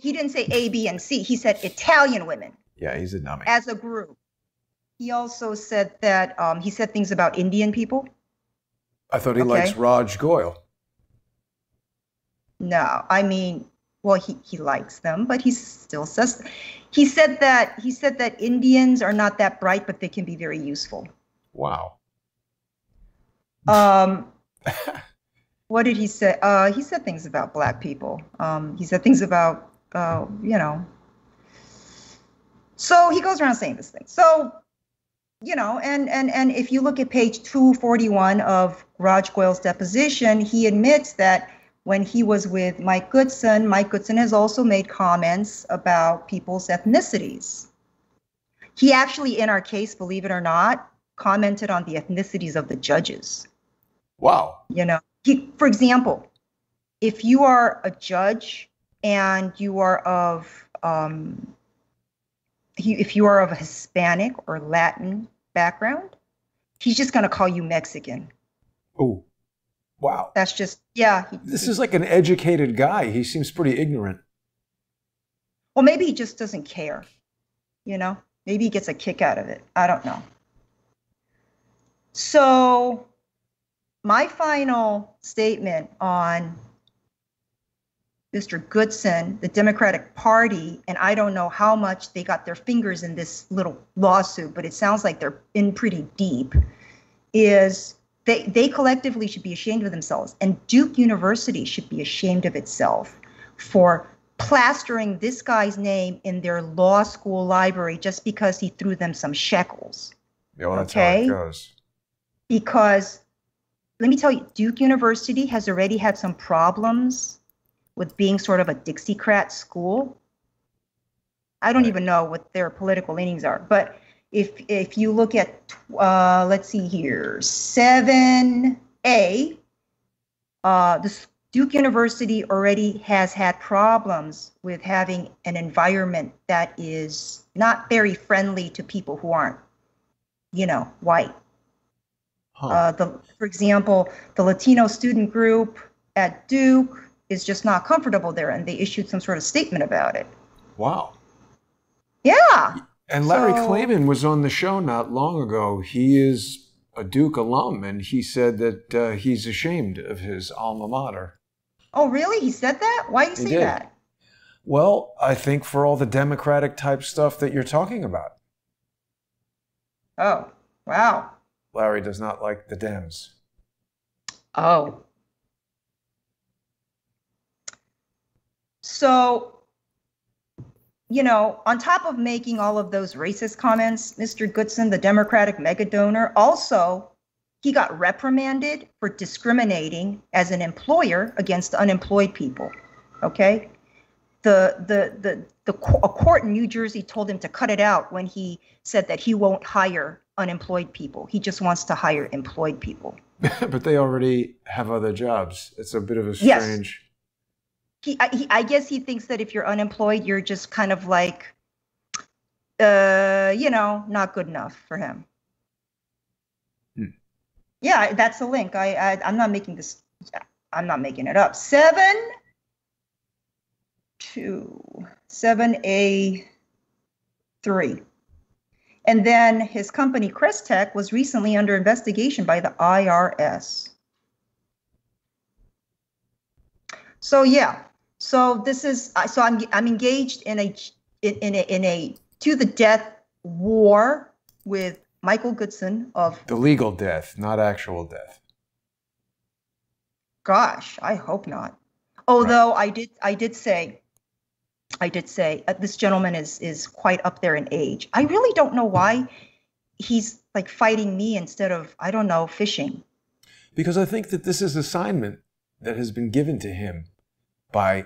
A, B, and C. He said Italian women. Yeah, he's a dummy. As a group. He also said that he said things about Indian people. I thought he likes Raj Goyle. No, I mean, well, he likes them, but he still says he said that Indians are not that bright, but they can be very useful. Wow. What did he say? He said things about black people. He said things about you know. So he goes around saying this thing. So, you know, and if you look at page 241 of Raj Goyle's deposition, he admits that when he was with Mike Goodson has also made comments about people's ethnicities. He actually, in our case, believe it or not, commented on the ethnicities of the judges. Wow. You know, for example, if you are a judge and you are of if you are of a Hispanic or Latin background, he's just going to call you Mexican. Oh, wow. That's just, yeah. This is like an educated guy. He seems pretty ignorant. Well, maybe he just doesn't care. You know, maybe he gets a kick out of it. I don't know. So my final statement on Mr. Goodson, the Democratic Party, and I don't know how much they got their fingers in this little lawsuit, but it sounds like they're in pretty deep, is they collectively should be ashamed of themselves. And Duke University should be ashamed of itself for plastering this guy's name in their law school library just because he threw them some shekels. Yeah, well, that's how it goes. Because let me tell you, Duke University has already had some problems with being sort of a Dixiecrat school. I don't even know what their political leanings are, but if you look at, let's see here, 7A, Duke University already has had problems with having an environment that is not very friendly to people who aren't, white. For example, the Latino student group at Duke is just not comfortable there, and they issued some sort of statement about it. Wow. Yeah. And Larry Klayman was on the show not long ago. He is a Duke alum, and he said that he's ashamed of his alma mater. Oh, really? He said that? Why do you say that? Well, I think for all the Democratic type stuff that you're talking about. Oh, wow. Larry does not like the Dems. Oh. So, on top of making all of those racist comments, Mr. Goodson, the Democratic mega donor, also, he got reprimanded for discriminating as an employer against unemployed people. Okay? A court in New Jersey told him to cut it out when he said that he won't hire unemployed people. He just wants to hire employed people. But they already have other jobs. It's a bit of a strange... Yes. I guess he thinks that if you're unemployed, you're just kind of like, not good enough for him. Yeah, that's the link. I'm not making this. I'm not making it up. 7A3. And then his company, Crestech, was recently under investigation by the IRS. So yeah, so this is I'm engaged in a to the death war with Michael Goodson of the legal death, not actual death. Gosh, I hope not. Although I did say this gentleman is quite up there in age. I really don't know why he's like fighting me instead of, I don't know, fishing. Because I think that this is assignment that has been given to him by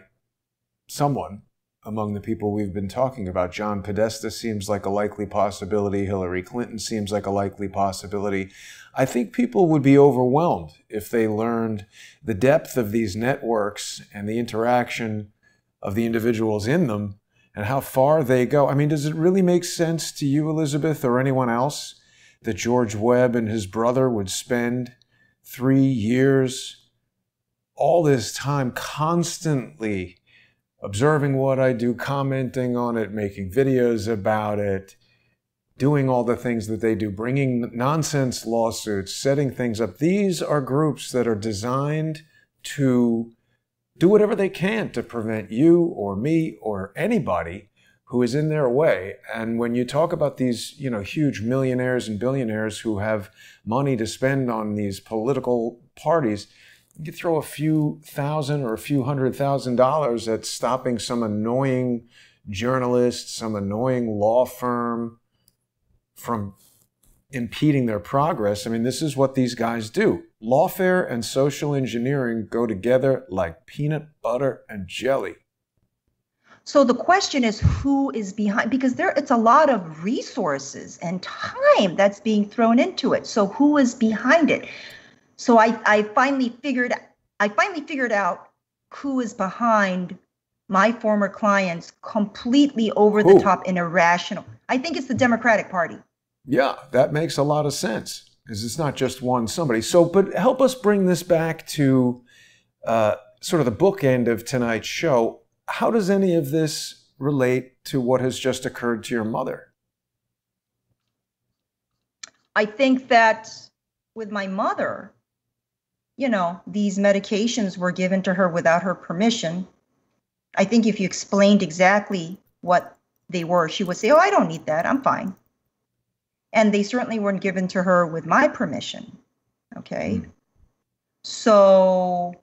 someone among the people we've been talking about. John Podesta seems like a likely possibility. Hillary Clinton seems like a likely possibility. I think people would be overwhelmed if they learned the depth of these networks and the interaction of the individuals in them and how far they go. I mean, does it really make sense to you, Elizabeth, or anyone else, that George Webb and his brother would spend 3 years, all this time, constantly observing what I do, commenting on it, making videos about it, doing all the things that they do, bringing nonsense lawsuits, setting things up? These are groups that are designed to do whatever they can to prevent you or me or anybody who is in their way. And when you talk about these, huge millionaires and billionaires who have money to spend on these political parties, you throw a few thousand or a few $100,000 at stopping some annoying journalist, some annoying law firm from impeding their progress. I mean, this is what these guys do. Lawfare and social engineering go together like peanut butter and jelly. So the question is, who is behind? Because it's a lot of resources and time that's being thrown into it. So who is behind it? So I finally figured out who is behind my former clients' completely over the top and irrational. I think it's the Democratic Party. Yeah, that makes a lot of sense, because it's not just one somebody. So, but help us bring this back to sort of the bookend of tonight's show. How does any of this relate to what has just occurred to your mother? I think that with my mother, these medications were given to her without her permission. I think if you explained exactly what they were, she would say, "Oh, I don't need that. I'm fine." And they certainly weren't given to her with my permission. Okay. So,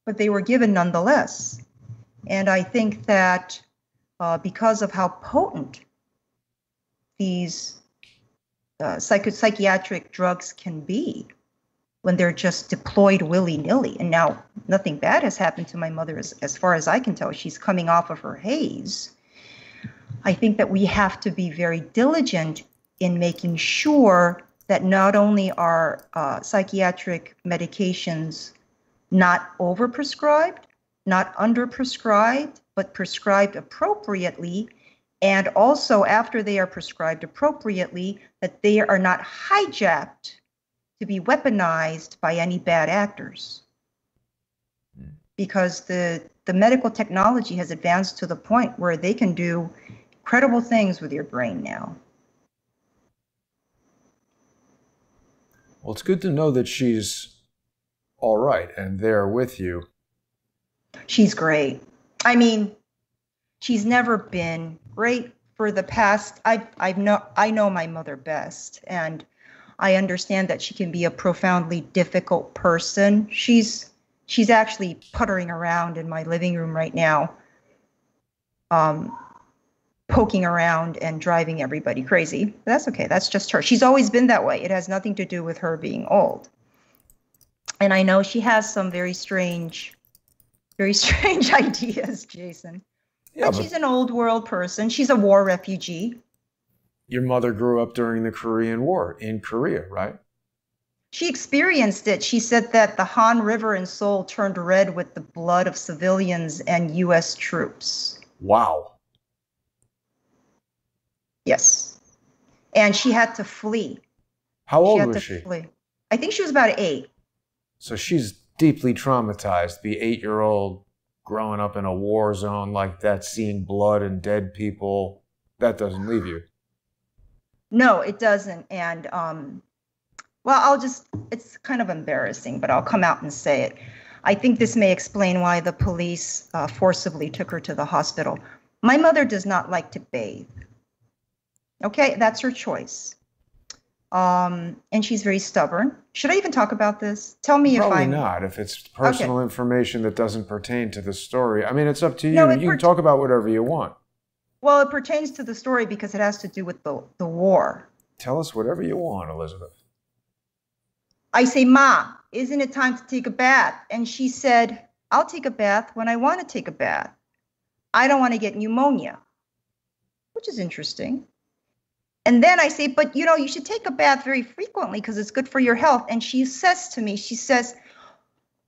but they were given nonetheless. And I think that because of how potent these psychiatric drugs can be, when they're just deployed willy-nilly. And now nothing bad has happened to my mother as far as I can tell. She's coming off of her haze. I think that we have to be very diligent in making sure that not only are psychiatric medications not overprescribed, not underprescribed, but prescribed appropriately, and also after they are prescribed appropriately, that they are not hijacked to be weaponized by any bad actors. Because the medical technology has advanced to the point where they can do incredible things with your brain now. Well, it's good to know that she's all right and there with you. She's great. I mean, she's never been great for the past. I know my mother best, and I understand that she can be a profoundly difficult person. She's actually puttering around in my living room right now, poking around and driving everybody crazy. That's okay. That's just her. She's always been that way. It has nothing to do with her being old. And I know she has some very strange ideas, Jason. Yeah, but she's an old world person. She's a war refugee. Your mother grew up during the Korean War in Korea, right? She experienced it. She said that the Han River in Seoul turned red with the blood of civilians and U.S. troops. Wow. Yes. And she had to flee. How old was she? Flee. I think she was about 8. So she's deeply traumatized. The 8-year-old growing up in a war zone like that, seeing blood and dead people, that doesn't leave you. No, it doesn't. And, well, it's kind of embarrassing, but I'll come out and say it. I think this may explain why the police forcibly took her to the hospital. My mother does not like to bathe. Okay, that's her choice. And she's very stubborn. Should I even talk about this? Tell me if I'm... Probably not, if it's personal information that doesn't pertain to the story. I mean, it's up to you. No, you can talk about whatever you want. Well, it pertains to the story because it has to do with the war. Tell us whatever you want, Elizabeth. I say, Ma, isn't it time to take a bath? And she said, I'll take a bath when I want to take a bath. I don't want to get pneumonia, which is interesting. And then I say, but you should take a bath very frequently because it's good for your health. And she says to me,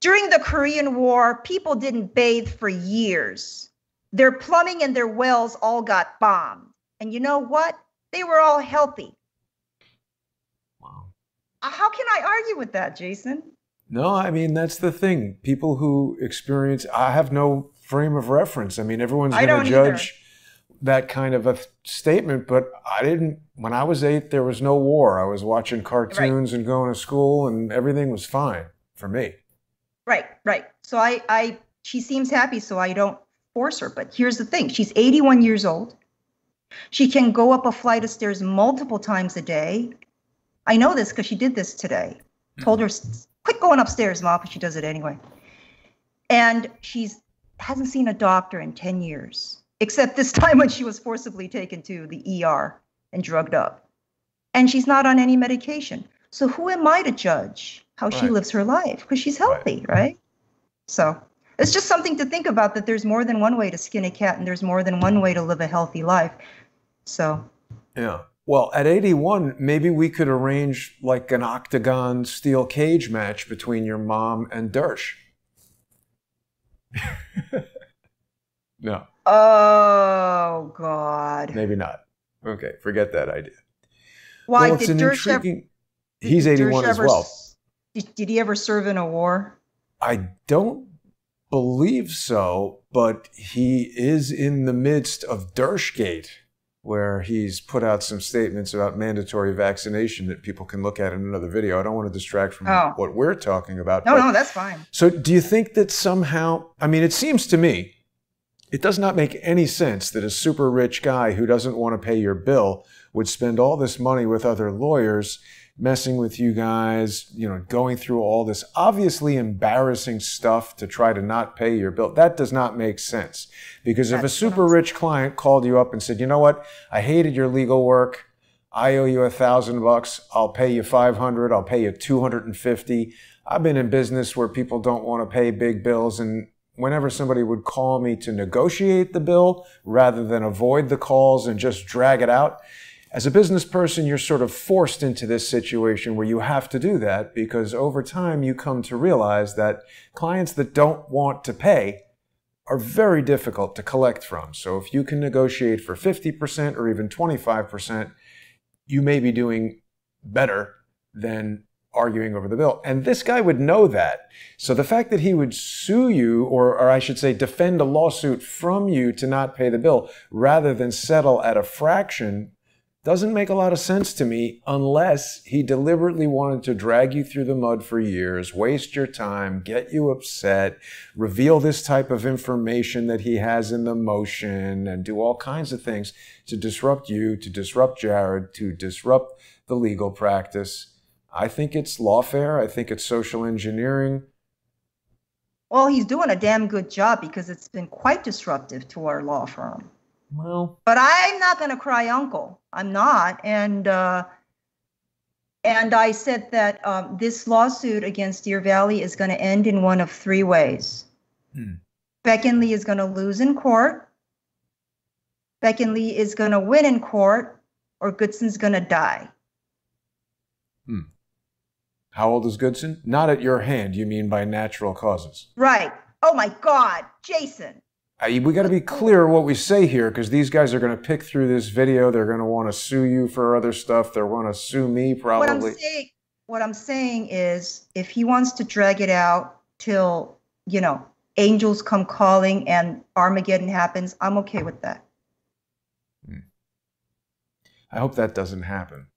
during the Korean War, people didn't bathe for years. Their plumbing and their wells all got bombed. And you know what? They were all healthy. Wow. How can I argue with that, Jason? No, I mean, that's the thing. People who experience, I have no frame of reference. I mean, everyone's going to judge that kind of a statement, but when I was 8, there was no war. I was watching cartoons and going to school and everything was fine for me. Right. So she seems happy, so I don't force her. But here's the thing. She's 81 years old. She can go up a flight of stairs multiple times a day. I know this because she did this today. Told her, quit going upstairs, Mom, but she does it anyway. And hasn't seen a doctor in 10 years. Except this time when she was forcibly taken to the ER and drugged up. And she's not on any medication. So who am I to judge how she lives her life? Because she's healthy, right? So it's just something to think about, that there's more than one way to skin a cat and there's more than one way to live a healthy life. So. Yeah. Well, at 81, maybe we could arrange like an octagon steel cage match between your mom and Dersh. No. Oh, God. Maybe not. Okay, forget that idea. Why well, it's did an Dersh intriguing... He's 81 as well. Did he ever serve in a war? I don't believe so, but he is in the midst of Dershgate, where he's put out some statements about mandatory vaccination that people can look at in another video. I don't want to distract from what we're talking about. No, that's fine. So do you think that somehow, I mean, it seems to me, it does not make any sense that a super rich guy who doesn't want to pay your bill would spend all this money with other lawyers, messing with you guys, going through all this obviously embarrassing stuff to try to not pay your bill. That does not make sense. Because if a super rich client called you up and said, you know what, I hated your legal work, I owe you $1,000. I'll pay you 500. I'll pay you 250. I've been in business where people don't want to pay big bills, and whenever somebody would call me to negotiate the bill rather than avoid the calls and just drag it out, as a business person, you're sort of forced into this situation where you have to do that, because over time you come to realize that clients that don't want to pay are very difficult to collect from. So if you can negotiate for 50% or even 25%, you may be doing better than arguing over the bill. And this guy would know that. So the fact that he would sue you, or I should say defend a lawsuit from you to not pay the bill rather than settle at a fraction, doesn't make a lot of sense to me, unless he deliberately wanted to drag you through the mud for years, waste your time, get you upset, reveal this type of information that he has in the motion, and do all kinds of things to disrupt you, to disrupt Jared, to disrupt the legal practice. I think it's lawfare. I think it's social engineering. Well, he's doing a damn good job, because it's been quite disruptive to our law firm. Well, but I'm not going to cry uncle. I'm not. And I said that this lawsuit against Deer Valley is going to end in one of three ways. Beck and Lee is going to lose in court. Beck and Lee is going to win in court, or Goodson's going to die. How old is Goodson? Not at your hand, you mean by natural causes. Right. Oh my God, Jason. We got to be clear what we say here, because these guys are going to pick through this video. They're going to want to sue you for other stuff. They're going to sue me probably. What I'm saying is, if he wants to drag it out till, angels come calling and Armageddon happens, I'm okay with that. I hope that doesn't happen.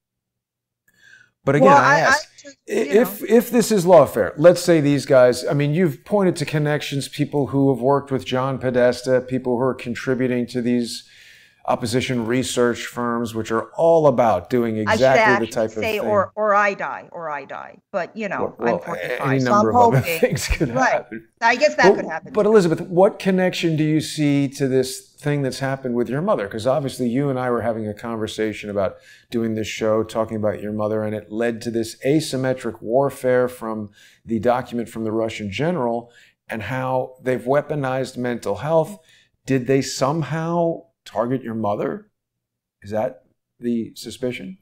But again, I ask, if this is lawfare, let's say these guys, I mean, you've pointed to connections, people who have worked with John Podesta, people who are contributing to these opposition research firms, which are all about doing exactly the type of thing. Or I die. But, I'm 45. Any number of other things could happen. I guess that could happen. But Elizabeth, what connection do you see to this thing that's happened with your mother? Because obviously you and I were having a conversation about doing this show, talking about your mother, and it led to this asymmetric warfare from the document from the Russian general and how they've weaponized mental health. Did they somehow target your mother? Is that the suspicion?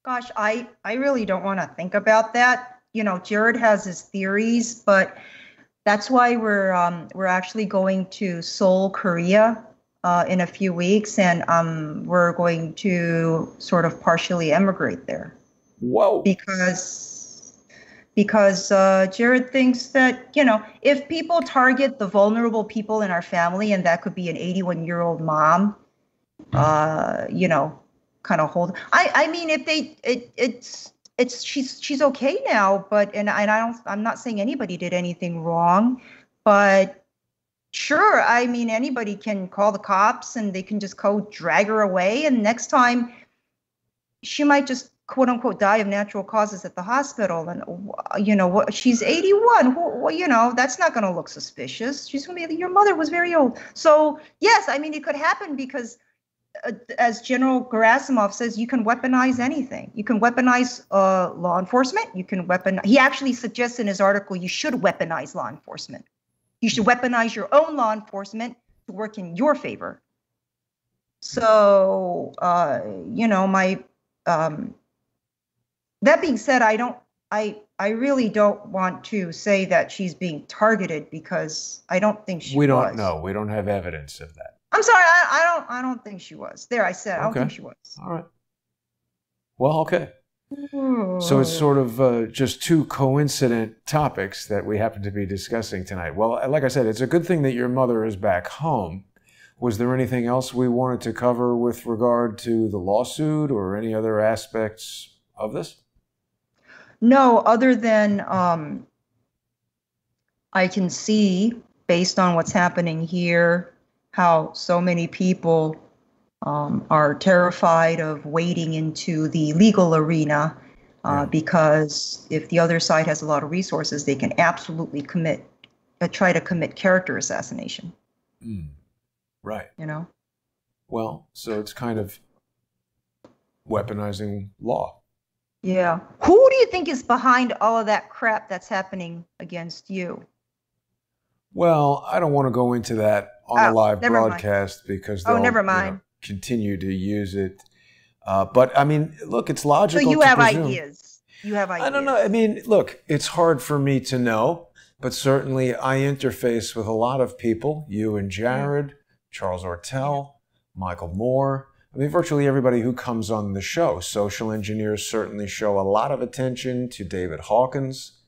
Gosh, I really don't want to think about that. Jared has his theories, but that's why we're actually going to Seoul, Korea in a few weeks, and we're going to sort of partially emigrate there. Whoa. Because Jared thinks that, if people target the vulnerable people in our family, and that could be an 81-year-old mom, kind of hold. I mean, if she's okay now, but I'm not saying anybody did anything wrong, but sure, I mean, anybody can call the cops and they can just go drag her away, and next time she might just quote unquote die of natural causes at the hospital. And she's 81. That's not going to look suspicious. She's going to be, your mother was very old. So yes, I mean, it could happen because as General Gerasimov says, you can weaponize anything. You can weaponize law enforcement. He actually suggests in his article, you should weaponize law enforcement. You should weaponize your own law enforcement to work in your favor. So, that being said, I really don't want to say that she's being targeted, because I don't think she was. We don't know. We don't have evidence of that. I'm sorry. I don't think she was. There, I said, I don't think she was. All right. Well, okay. So it's sort of just two coincident topics that we happen to be discussing tonight. Well, like I said, it's a good thing that your mother is back home. Was there anything else we wanted to cover with regard to the lawsuit or any other aspects of this? No, other than I can see, based on what's happening here, how so many people are terrified of wading into the legal arena because if the other side has a lot of resources, they can absolutely try to commit character assassination. Right. You know? Well, so it's kind of weaponizing law. Yeah. Who do you think is behind all of that crap that's happening against you? Well, I don't want to go into that on a live never mind. broadcast because Oh, they'll never mind. continue to use it. But I mean, look, it's logical. So you to have presume. ideas. You have ideas. I don't know. I mean, look, it's hard for me to know, but certainly I interface with a lot of people, you and Jared, Charles Ortel, Michael Moore. I mean, virtually everybody who comes on the show. Social engineers certainly show a lot of attention to David Hawkins.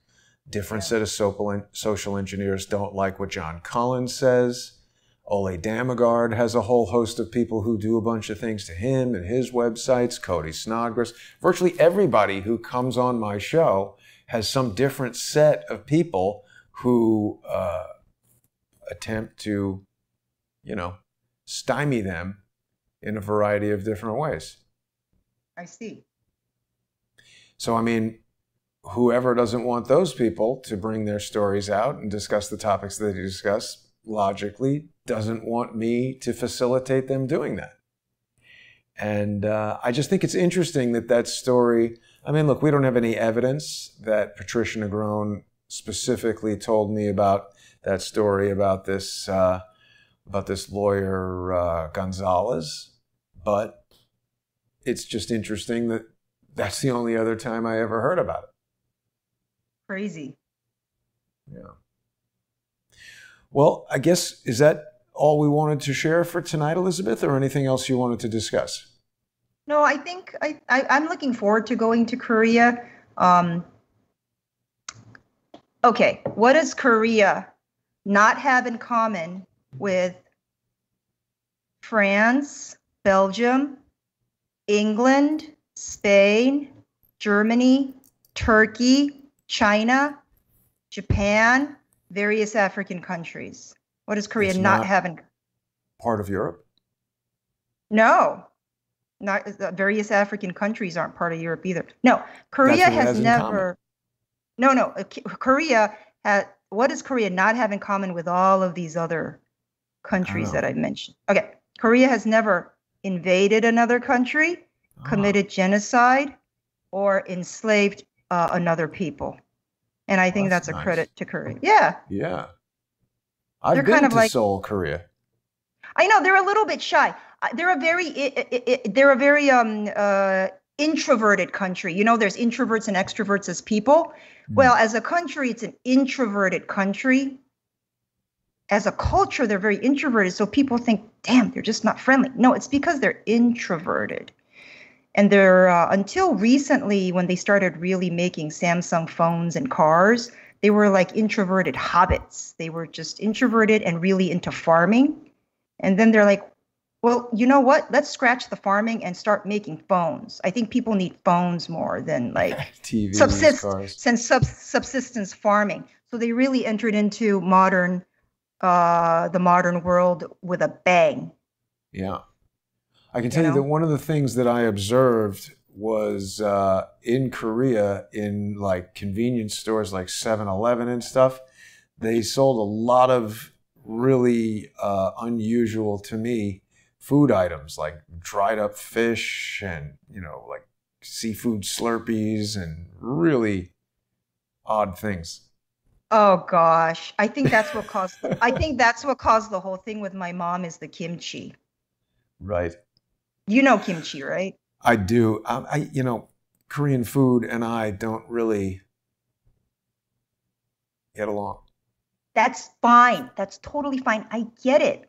Different set of social engineers don't like what John Collins says. Ole Damagard has a whole host of people who do a bunch of things to him and his websites. Cody Snodgrass. Virtually everybody who comes on my show has some different set of people who attempt to, stymie them in a variety of different ways. I see. So, I mean, whoever doesn't want those people to bring their stories out and discuss the topics that they discuss, logically doesn't want me to facilitate them doing that. And I just think it's interesting that story, I mean, look, we don't have any evidence that Patricia Negron specifically told me about that story about this lawyer Gonzalez, but it's just interesting that that's the only other time I ever heard about it. Crazy. Yeah. Well, I guess, is that all we wanted to share for tonight, Elizabeth, or anything else you wanted to discuss? No, I think I'm looking forward to going to Korea. Okay, what does Korea not have in common with France, Belgium, England, Spain, Germany, Turkey, China, Japan, various African countries? What does Korea not have in? Part of Europe? No, not various African countries aren't part of Europe either. No, Korea has never. No, Korea has. What does Korea not have in common with all of these other countries that I've mentioned? Okay, Korea has never invaded another country, committed genocide, or enslaved another people. And I think that's a credit to Korea. Yeah. Yeah. I've been to Seoul, Korea. I know they're a little bit shy. They're a very introverted country. You know, there's introverts and extroverts as people. Well, as a country, it's an introverted country. As a culture, they're very introverted. So people think, damn, they're just not friendly. No, it's because they're introverted. And they're, until recently, when they started really making Samsung phones and cars, they were like introverted hobbits. They were just introverted and really into farming. And then they're like, well, you know what? Let's scratch the farming and start making phones. I think people need phones more than like TVs, subsistence farming. So they really entered into the modern world with a bang. Yeah. I can tell you that one of the things that I observed was in Korea, in like convenience stores like 7-Eleven and stuff, they sold a lot of really unusual to me food items like dried up fish and, like seafood Slurpees and really odd things. Oh gosh. I think that's what caused the whole thing with my mom is the kimchi. Right. You know kimchi, right? I do. Korean food and I don't really get along. That's fine. That's totally fine. I get it.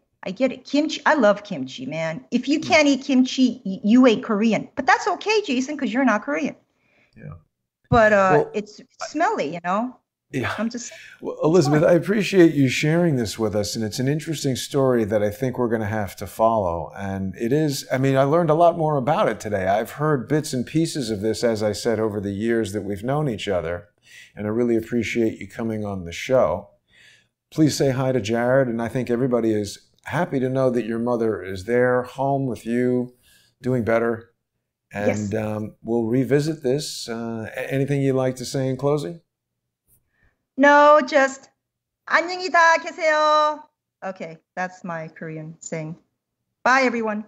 Kimchi. I love kimchi, man. If you can't eat kimchi, you ain't Korean. But that's okay, Jason, because you're not Korean. Yeah. But it's smelly, Yeah. I'm just well, Elizabeth, I appreciate you sharing this with us. And it's an interesting story that I think we're going to have to follow. And it is, I learned a lot more about it today. I've heard bits and pieces of this, as I said, over the years that we've known each other. And I really appreciate you coming on the show. Please say hi to Jared. And I think everybody is happy to know that your mother is there, home with you, doing better. And we'll revisit this. Anything you'd like to say in closing? No, just 안녕히 다 계세요. Okay, that's my Korean saying. Bye, everyone.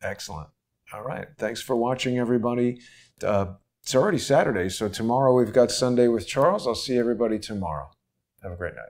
Excellent. All right. Thanks for watching, everybody. It's already Saturday, so tomorrow we've got Sunday with Charles. I'll see everybody tomorrow. Have a great night.